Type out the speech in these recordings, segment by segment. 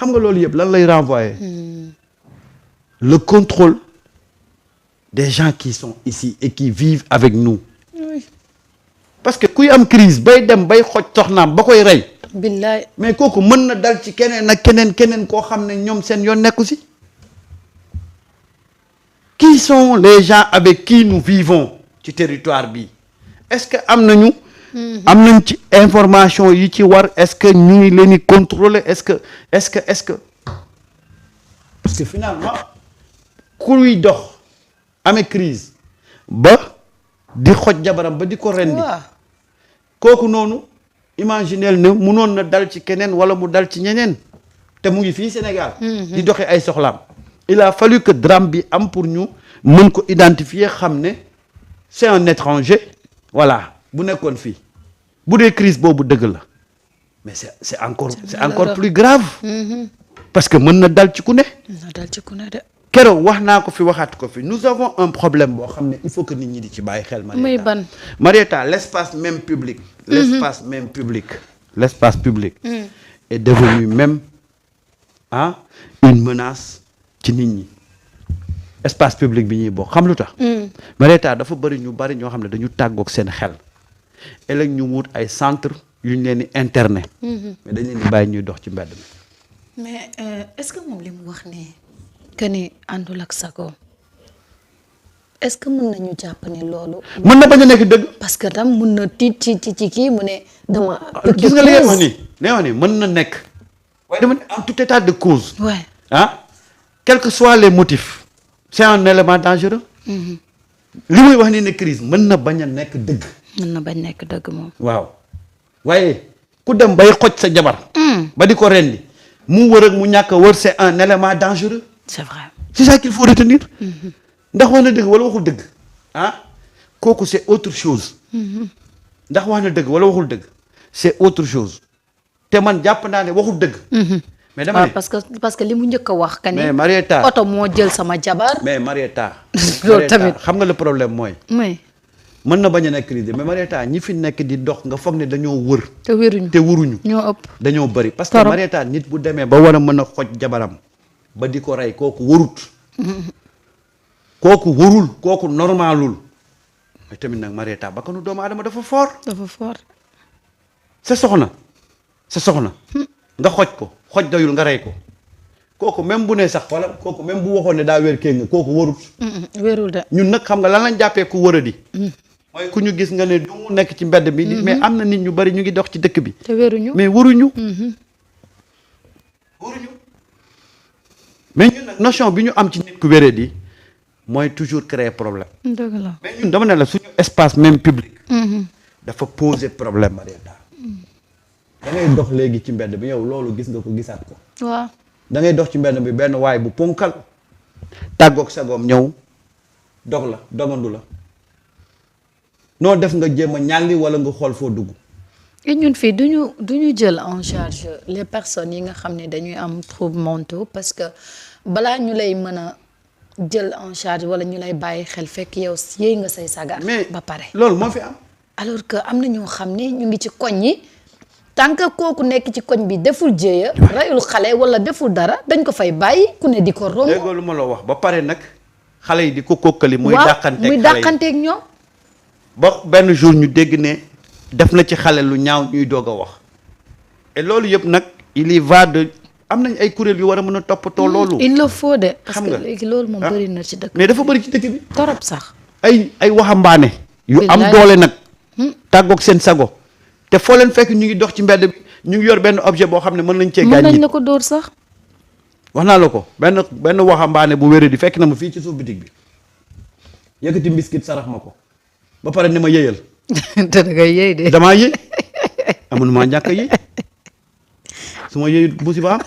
xam nga loolu yëpp lan lay renvoyer. Le contrôle des gens qui sont ici et qui vivent avec nous. oui. parce que kuy am crise bay dem bay xoj soxnaam ba koy rey. billaay. mais kooku mën na dal ci keneen ak keneen koo xam ne ñoom seen yoon nekku si. qui sont les gens avec qui nous vivons ci territoire bi est-ce que am nañ ci information yi ci war est-ce que ñu ngi leen di contrôler est-ce que parce que finalement kuy dox amee crise ba di xoj jabaram ba di ko rendi waaw. kooku noonu imaginel ne munoon na dal ci keneen wala mu dal ci ñeneen te mu ngi fii Sénégal di doxe ay soxlaam il a fallu que drame bi am pour ñu mën ko identifier xam ne c'est un étranger voilà bu nekkoon fii bu dee crise boobu dëgg la mais c'est encore plus grave parce que mën na dal ci ku ne na dal ci ku ne de. keroog wax naa ko fi waxaat ko fi nous avons un problème boo xam ne il faut que nit ñi di ci bàyyi xel muy ban. Marieta l'espace même public l'espace public est devenu même une menace ci nit ñi espace public bi ñuy bokk xam lu tax Marieta dafa bëri ñu bëri ñoo xam ne dañu tàggoog seen xel ëllëg ñu wut ay centre yu ñu leen di internet mais dañ leen di bàyyi ñuy dox ci mbedd mi mais est-ce que moom li mu wax nii que ni àndul ak sago est-ce que mën nañu jàpp ne loolu. mën na bañ a nekk dëgg. parce que tam mën na tiit ci kii mu ne dama. gis nga li ngeen wax nii nee wax ni mën na nekk waaye dama ne en tout état de cause. ouais. quels que soient les motifs c'est un élément dangereux. li muy wax ni ne crise mën na bañ a nekk dëgg. mën na bañ nekk dëgg moom. waaw waaye ku dem bay xoj sa jabar. ba di ko rendi mu wër ak mu ñàkk a wër c'est un élément dangereux. c'est vrai. c'est ça qu'il faut retenir. ndax wax na dëgg wala waxul dëgg. kooku c'est autre chose. ndax wax na dëgg wala waxul dëgg. c'est autre chose. te man jàpp naa ne waxul dëgg. mais dama ne parce que li mu njëkk a wax. que ni mais Marieta oto moo jël sama jabar. mais Marieta. loolu tamit xam nga le problème mooy. oui. mën na bañ a nekk crise mais Marieta ñi fi nekk di dox nga foog ne dañoo wër. te wéruñu te wuruñu. ñoo ëpp. dañoo bëri parce que Marieta nit bu demee ba war a mën a xoj jabaram ba di ko rey kooku warut. kooku warul kooku normalul mais tamit nag Marieta bakkanu doomu aadama dafa fort. dafa fort. sa soxna nga xoj ko xoj doyul nga rey ko kooku même bu ne sax wala kooku même bu waxoon ne daa wér kee nga kooku warut. wérul de. ñun nag xam nga lan lañ jàppee ku wëradi. mooy ku ñu gis nga ne du mu nekk ci mbedd bi. mais am na nit ñu bari ñu ngi dox ci dëkk bi. te wéruñu. mais waruñu. mais ñun nag notion bi ñu am ci nit ku wéradi mooy toujours créer problème. dëgg la. mais ñun dama ne la suñu espace même public. dafa poser problème Marieta. da ngay dox léegi ci mbedd bi yow loolu gis nga ko gisaat ko. waaw. da ngay dox ci mbedd bi benn waay bu ponkal tàggoog sagoom ñëw dog la dogandu la noo def nga jéem a ñàlli wala nga xool foo dugg. et ñun fii duñu jël en charge les personnes yi nga xam ne dañuy am troubles mentaux parce que balaa ñu lay mën a jël en charge wala ñu lay bàyyi xel fekk yow yéey nga say sagar. mais ba pare loolu moo fi am. alors que am na ñoo xam ne ñu ngi ci koñ yi tant que kooku nekk ci koñ bi deful jéeya. rayul xale wala deful dara dañ ko fay bàyyi ku ne di ko romb. déggoo lu ma la wax ba pare nag xale yi di ko kokkali. muy muy dàqanteeg ñoom. ba benn jour ñu dégg ne def na ci xale lu ñaaw ñuy doog a wax et loolu yëpp nag il y va de am nañ ay kuréel yu war a mën a toppatoo loolu. il le faut de. parce xam que nga léegi loolu moom bëri na ci dëkk. mais dafa bëri ci dëkk bi. torop sax. ay waxambaane. yu am doole nag. tàggoog seen sago. te foo leen fekk ñu ngi dox ci mbedd bi ñu ngi yor benn objet boo xam ne mën nañ cee gaañ. mën nañ la ko dóor sax. wax naa la ko benn waxambaane bu wéré di fekk na ma fii ci suuf bitig bi yëkkati mbiskit sarax ma ko ba pare ni ma yëyal. te da ngay yëy de. damaa yëy amun maa ñàkk a yëy su ma yëyut musiba am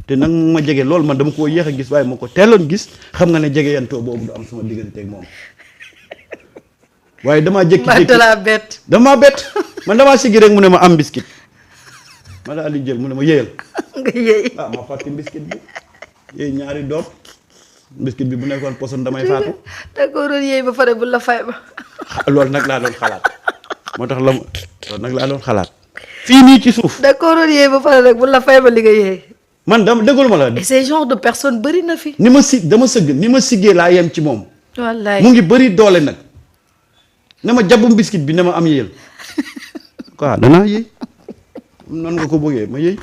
te nag ma jege loolu man dama koo yéex a gis waaye ma ko teeloon gis xam nga ne jege yantoo boobu du am suma digganteeg moom waaye damaa jékki-jékki damaa bett man damaa siggi rek mu ne ma am mbiskit ma daal di jël mu ne ma yëyal nga yëy. ma fàtte mbiskit bi yëy ñaari doom mbiskit bi bu nekkoon poson damay faatu. da ko doon yëy ba pare bu la fay ba. loolu nag laa doon xalaat moo tax loolu nag laa doon xalaat fii nii ci suuf. da ko doon yëy ba pare rek bu la fay ba li nga yëy. man dama déglu ma la. et ces genre de personnes bëri na fi. dama sëgg ni ma siggee laa yem ci moom. wallaay mu ngi bëri doole nag. ne ma jàppum biscuit bi ne ma am yéyal quoi danaa yëy noonu nga ko bëggee ma yëy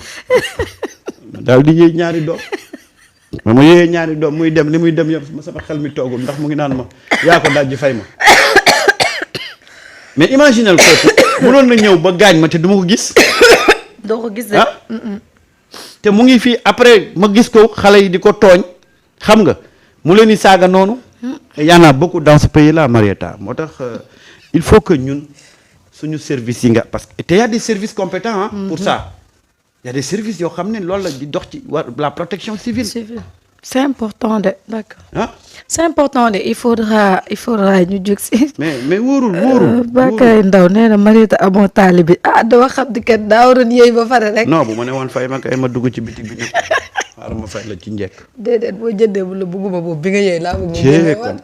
daal di yëy ñaari doom ma yëyee ñaari doom muy dem li muy dem yëpp sama xel mi toogul ndax mu ngi naan ma yaa ko daal ji fay ma mais imaginel kooku mënoon na ñëw ba gaañ ma te du ma ko gis. doo ko gis de. te mu ngi fii après ma gis ko xale yi di ko tooñ xam nga mu leen di saaga noonu. y en a beaucoup dans ce pays là Marieta moo tax il faut que ñun suñu service yi nga parce que te y a des services compétents hein, pour ça y a des services yoo xam ne loolu la di dox ci la protection civile. c'est important de d'accord. ah c'est important de il faudra ñu jóg si. mais wóorul. Bakary Ndao nee na Marieta amoo taalibi dama xam di kat daa waroon yëy ba pare rek. non bu ma ne woon fay ma kay ma dugg ci bitig bi nag xaaral ma fay la ci njëkk. déedéet boo jëndee bu la bugguma boobu bi nga yëy laa bëgg.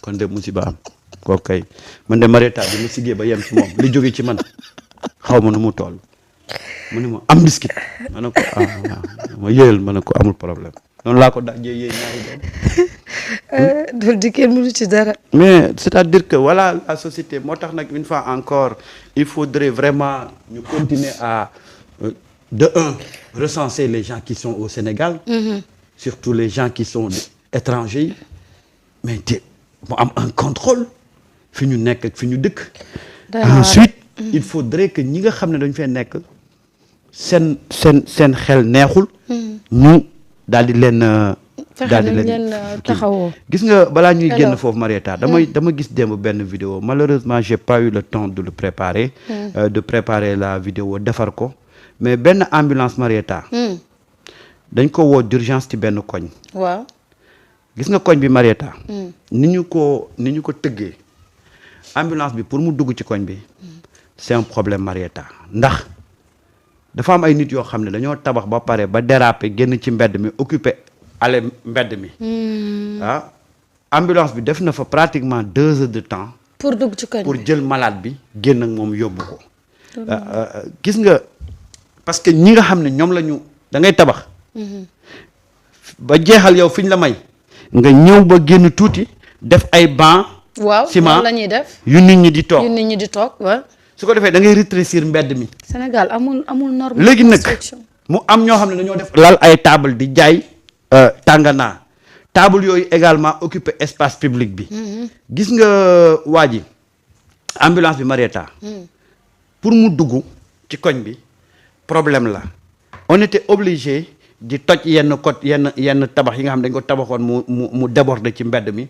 kon de musiba am kooku kay man de Marieta bi ma siggee ba yem ci moom li jóge ci man xaw ma nu mu toll mu ne ma am biscuit ma ne ko ma yëyal ma ne ko amul problème. noonu laa ko dajee yéey ñaari doom. loolu di kenn mënu ci dara. mais c'est-à-dire que voilà la société moo tax nag une fois encore il faudrait vraiment ñu continuer à de recenser les gens qui sont au Sénégal. Surtout les gens qui sont étrangers mais te mu am un contrôle fi ñu nekk ak fi ñu dëkk. ensuite il faudrait que ñi nga xam ne dañu fee nekk seen xel neexul. ñu daal di leen taxawoo. gis nga balaa ñuy génn foofu Marieta dama gis démb benn vidéo malheureusement j'ai pas eu le temps de le préparer. de préparer la vidéo defar ko mais benn ambulance Marieta. dañ ko woo d'urgence ci benn koñ. waaw. gis nga koñ bi Marieta. ni ñu ko tëggee ambulance bi pour mu dugg ci koñ bi. c'est un problème Marieta ndax. dafa am ay nit yoo xam ne dañoo tabax ba pare ba déraper génn ci mbedd mi occupé ale mbedd mi. ambulance bi def na fa pratiquement 2 heures de temps. pour dugg ci koñ bi pour jël malade bi génn ak moom yóbbu ko. gis nga parce que ñi nga xam ne ñoom la ñu da ngay tabax. ba jeexal yow fi ñu la may. nga ñëw ba génn tuuti def ay banc. waaw ciment la ñuy def. yu nit ñi di toog waaw. su ko defee da ngay rétrécir mbedd mi. Sénégal amul norme. léegi nag mu am ñoo xam ne dañoo def lal ay table di jaay tànganaa table yooyu également occupé espace public bi. gis nga waa ji ambulance bi Marieta. pour mu dugg ci koñ bi problème la. on était obligé di toj yenn tabax yi nga xam dañ ko tabaxoon mu déborder ci mbedd mi.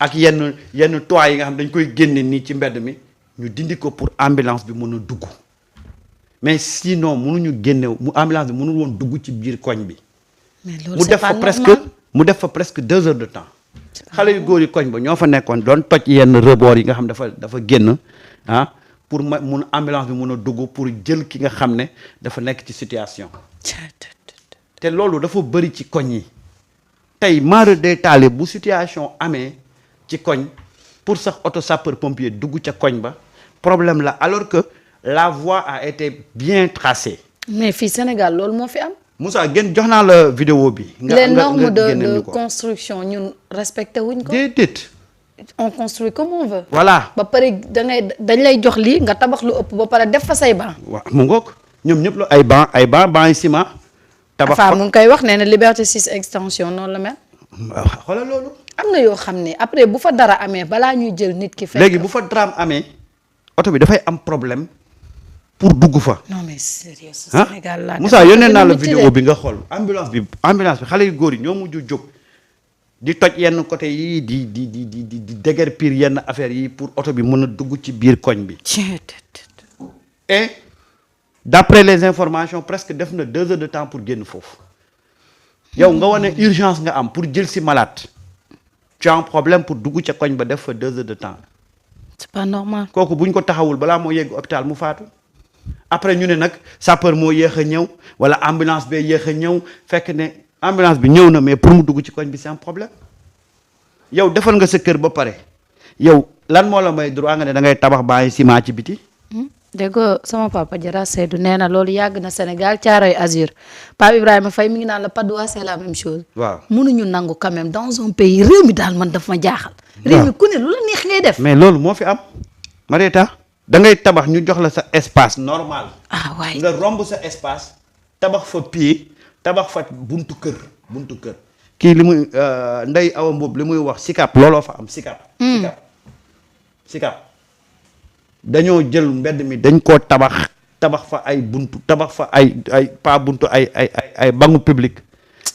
ak yenn toits yi nga xam dañ koy génne nii ci mbedd mi. ñu dindi ko pour ambulance bi mën a dugg mais sinon mënuñu génne mu ambulance bi mënul woon dugg ci biir koñ bi. mu def fa presque 2 heures de temps. xale yu góor yi koñ ba ñoo fa nekkoon doon toj yenn rebord yi nga xam dafa génn pour mun ambulance bi mën a dugg pour jël ki nga xam ne dafa nekk ci situation. te loolu dafa bëri ci koñ yi tey mara détaillé bu situation amee ci koñ pour sax auto sapeur pompier dugg ca koñ ba. problème la alors que la voie a été bien tracée. mais fii Sénégal loolu moo fi am. Moussa jox naa la vidéo bi. les normes de construction ñun respecté wuñ ko. déedéet. on construit comme on veut. voilà ba pare dañ lay jox lii nga tabax lu ëpp ba pare def fa say banc. waaw mu ngoog ñoom ñëpp la ay banc yi ciment. tabax fa mu ngi koy wax nee na Liberté 6 extension noonu la mel. xoolal loolu. am na yoo xam ne après bu fa dara amee balaa ñuy jël nit ki. fekk léegi bu fa drame amee. oto bi dafay am problème pour dugg fa. non mais sérieux Sénégal laa Moussa yónnee naa la vidéo bi nga xool ambulance bi xale yu góor yi ñoo mujj jóg di toj yenn côté yi di déguerpir yenn affaires yi pour oto bi mën a dugg ci biir koñ bi. et d'après les informations presque def na 2 heures de temps pour génn foofu. yow nga wane urgence nga am pour jël si malade. tu as un problème pour dugg ca koñ ba def fa 2 heures de temps. c'est pas normal. kooku buñ ko taxawul balaa moo yegg hôpital mu faatu après ñu ne nag sapeur moo yéex a ñëw wala ambulance bee yéex a ñëw fekk ne ambulance bi ñëw na mais pour mu dugg ci koñ bi c'est un problème yow defal nga sa kër ba pare yow lan moo la may droit nga ne da ngay tabax bàyyi ciment ci biti dégg nga sama papa Jara Seydou nee na loolu yàgg na Sénégal Thiaroye Azur Pape Ibrahima Faye mi ngi naan la Padoua c'est la même chose. waaw mënuñu nangu quand même dans un pays réew mi daal man daf ma jaaxal. réew mi ku ne lu la neex ngay def. mais loolu moo fi am Marieta da ngay tabax ñu jox la sa espace normal. ah waay nga romb sa espace tabax fa pied tabax fa buntu kër. kii li muy Ndeye Awa Mboob li muy wax Sicap looloo fa am Sicap dañoo jël mbedd mi dañ koo tabax fa ay buntu tabax fa ay pas buntu ay bangu public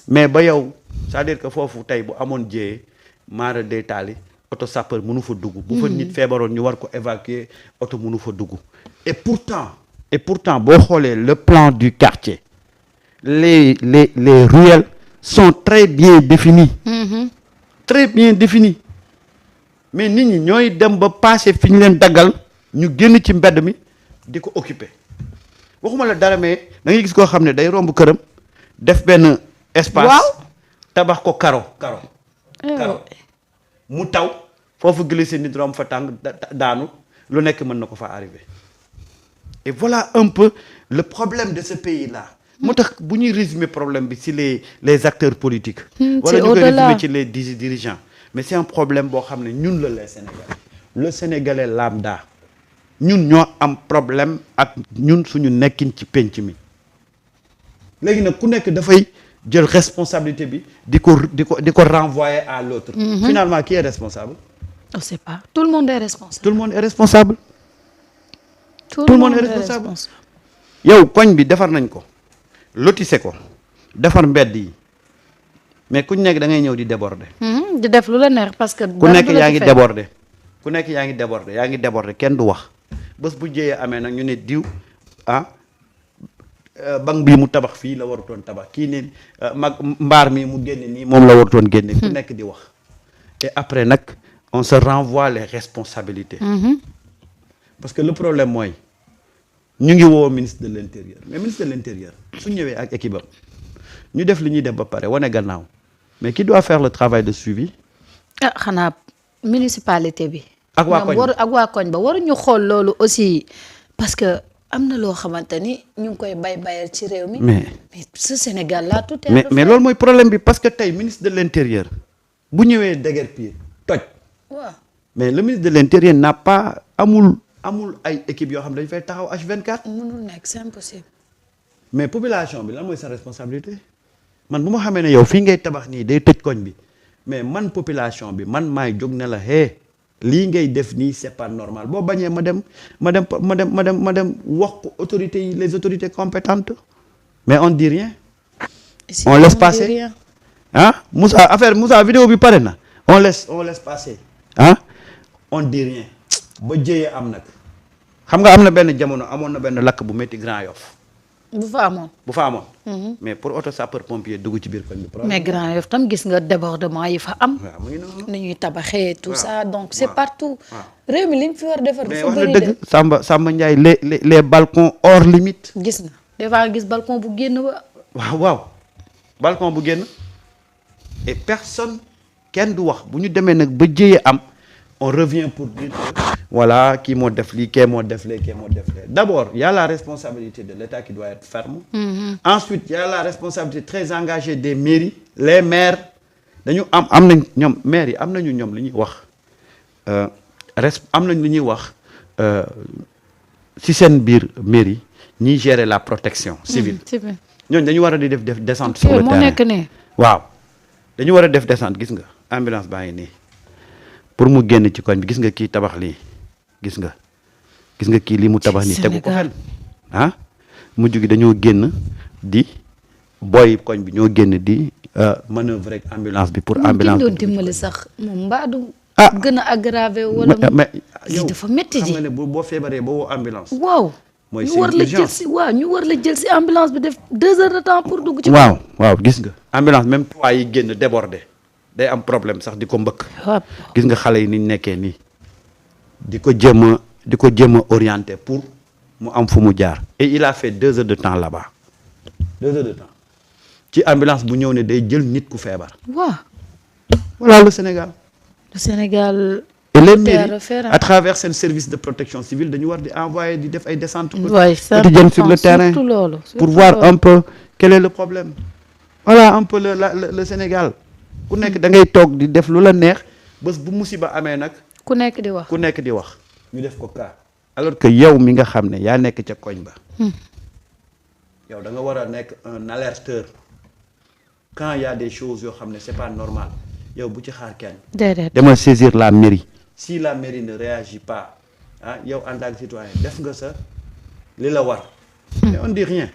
mais ba yow c'est-à-dire que foofu tey bu amoon jiyee maara day taali oto sapeur mënu fa dugg. bu fa nit feebaroon ñu war ko évacuer oto mënu fa dugg. et pourtant boo xoolee le plan du quartier les ruelles sont très bien définies. très bien définies mais nit ñi ñooy dem ba passé fi ñu leen daggal ñu génn ci mbedd mi di ko occuper waxuma la dara mais da ngay gis koo xam ne day romb këram def benn espace. waaw tabax ko karo mu taw foofu glissé nit romb fa tàng daanu lu nekk mën na ko fa arrivé et voilà un peu le problème de ce pays là. moo tax bu ñuy résumer problème bi ci les acteurs politiques. wala ñu koy résumer ci les dirigeants. mais c'est un problème boo xam ne ñun la les Sénégalais le Sénégalais lambda ñun ñoo am problème ak ñun suñu nekkin ci penc mi léegi nag ku nekk dafay jël responsabilité bi di ko renvoyer à l'autre. Finalement qui est responsable? On sait pas. Tout le monde est responsable. Tout le monde est responsable. Tout le monde est responsable. yow koñ bi defar nañ ko lotissé ko defar mbedd yi mais ku nekk da ngay ñëw di déborder. di def lu la neex parce que. ku nekk yaa ngi déborder ku nekk yaa ngi déborder kenn du wax bés bu jëyee amee nag ñu ne diw banque bii mu tabax fii la warutoon tabax kii ne mbaar mi mu génne nii moom la warutoon génne. ku nekk di wax et après nag on se renvoie les responsabilités. parce que le problème mooy ñu ngi woo ministre de l'intérieur mais ministre de l'intérieur su ñëwee ak équipe am ñu def li ñuy def ba pare wane gannaaw mais qui doit faire le travail de suivi. xanaa municipalité bi. ak waa koñ ba waruñu xool loolu aussi parce que. am na loo xamante ni ñu ngi koy bayal ci réew mi. mais ce Sénégal là tout est. mais loolu mooy problème bi parce que tey ministre de l'intérieur bu ñëwee déguerpir toj. waaw mais le ministre de l'intérieur n'a pas amul ay équipe yoo xam ne dañu fay taxaw H24. mënul nekk c'est impossible. mais population bi lan mooy sa responsabilité man bu ma xamee ne yow fii ngay tabax nii day tëj koñ bi mais man population bi man maay jóg ne la lii ngay def nii c'est pas normal boo bañee ma dem wax ko autorités yi les autorités compétentes mais on dit rien. On laisse passer Moussa vidéo bi pare na on laisse passer on dit rien ba jëyee am nag xam nga am na benn jamono amoon na benn lakk bu métti Grand Yoff bu fa amoon. mais pour auto sapeur pompier dugg ci biir koñ bi. mais Grand Yoff tam gis nga débordement yi fa am. waaw mu ngi noonu. ni ñuy tabaxee tout ça donc c'est partout. réew mi li ñu fi war a defar. mais wax na dëgg Samba Ndiaye les balcons hors limite. gis na des fois gis balcon bu génn ba. waaw balcon bu génn et personne kenn du wax bu ñu demee nag ba jëyee am on revient pour dire que voilà kii moo def lii kii moo def lee d'abord il y a la responsabilité de l'État qui doit être ferme. Ensuite il y a la responsabilité très engagée des mairies les maires dañu am nañ ñoom maires yi am nañu ñoom li ñuy wax am nañ li ñuy wax ci seen biir mairie ñiy gérer la protection civile. ñooñu dañu war a di def descente sur le terrain. moo nekk ne. waaw dañu war a def descente gis nga ambulance baa ngi nii pour mu génn ci koñ bi gis nga kii tabax lii gis nga kii lii mu tabax nii tegu ko xel mujj gi dañoo génn di booy koñ bi ñoo génn di manœuvrer ak ambulance bi pour ambulance bi doon dimbali sax moom mbaa du gën a aggravé wala mais yow dafa métti ji xam nga ne boo feebaree ba woo ambulance waaw mooy ñu war la jël si ñu war la jël si ambulance bi def 2 heures de temps pour dugg ci waaw gis nga ambulance même toit yi génn débordé day am problème sax di ko mbëkk gis nga xale yi niñ nekkee nii di ko jéem a orienté pour mu am fu mu jaar et il a fait 2 heures de temps là-bas 2 heures de temps ci ambulance bu ñëw ne day jël nit ku feebar waaw voilà le Sénégal et les Tout est à mairies refaire, hein. à travers seen service de protection civile dañu war di envoyer di def ay descentes Ouais, c'est quotidiennes sur le important, terrain surtout loolu, pour surtout voir loolu. un peu quel est le problème. Voilà un peu le Sénégal ku nekk da ngay toog di def lu la neex bés bu musiba amee nag ku nekk di wax. ku nekk di wax ñu def ko cas alors que yow mi nga xam ne yaa nekk ca koñ ba yow da nga war a nekk un alerteur quand il y a des choses yoo xam ne c'est pas normal yow bu ci xaar kenn déedéet. demal saisir la mairie si la mairie ne réagit pas ah yow en tant que citoyen def nga sa li la war mais on dit rien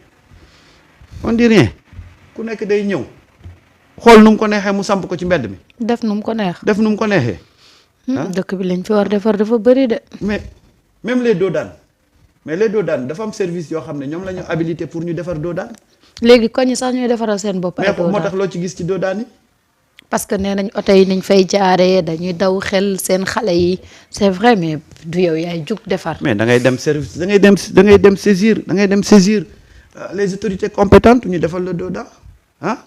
ku nekk day ñëw xool nu mu ko neexee mu samp ko ci mbedd mi def nu mu ko neex. def nu mu ko neexee dëkk bi lañ fi war defar dafa bëri de. mais même les doodaan mais les doodaan dafa am service yoo xam ne ñoom la ñu habilité pour ñu defar doodaan léegi koñ yi sax ñooy defaral seen bopp. mais ay moo doodaan. tax loo ci gis ci doodaan yi parce que nee nañ oto yi niñ fay jaaree dañuy daw xel seen xale yi c'est vrai mais du yow yaay jug defar. mais da ngay dem service da ngay dem saisir les autorités compétentes ñu defal le doodaan ah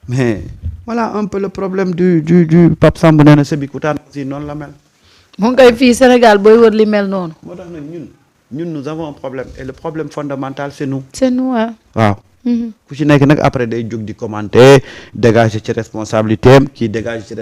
mais voilà un peu le problème du Pape Samb nee na Sébikotane aussi noonu la mel. mu ngi koy fii Sénégal booy wër li mel noonu. moo tax nag ñun nous avons un problème et le problème fondamental c'est nous. c'est nous ah. waaw. ku ci nekk nag après day jóg di commenter dégager ci responsabilité am kii dégager ci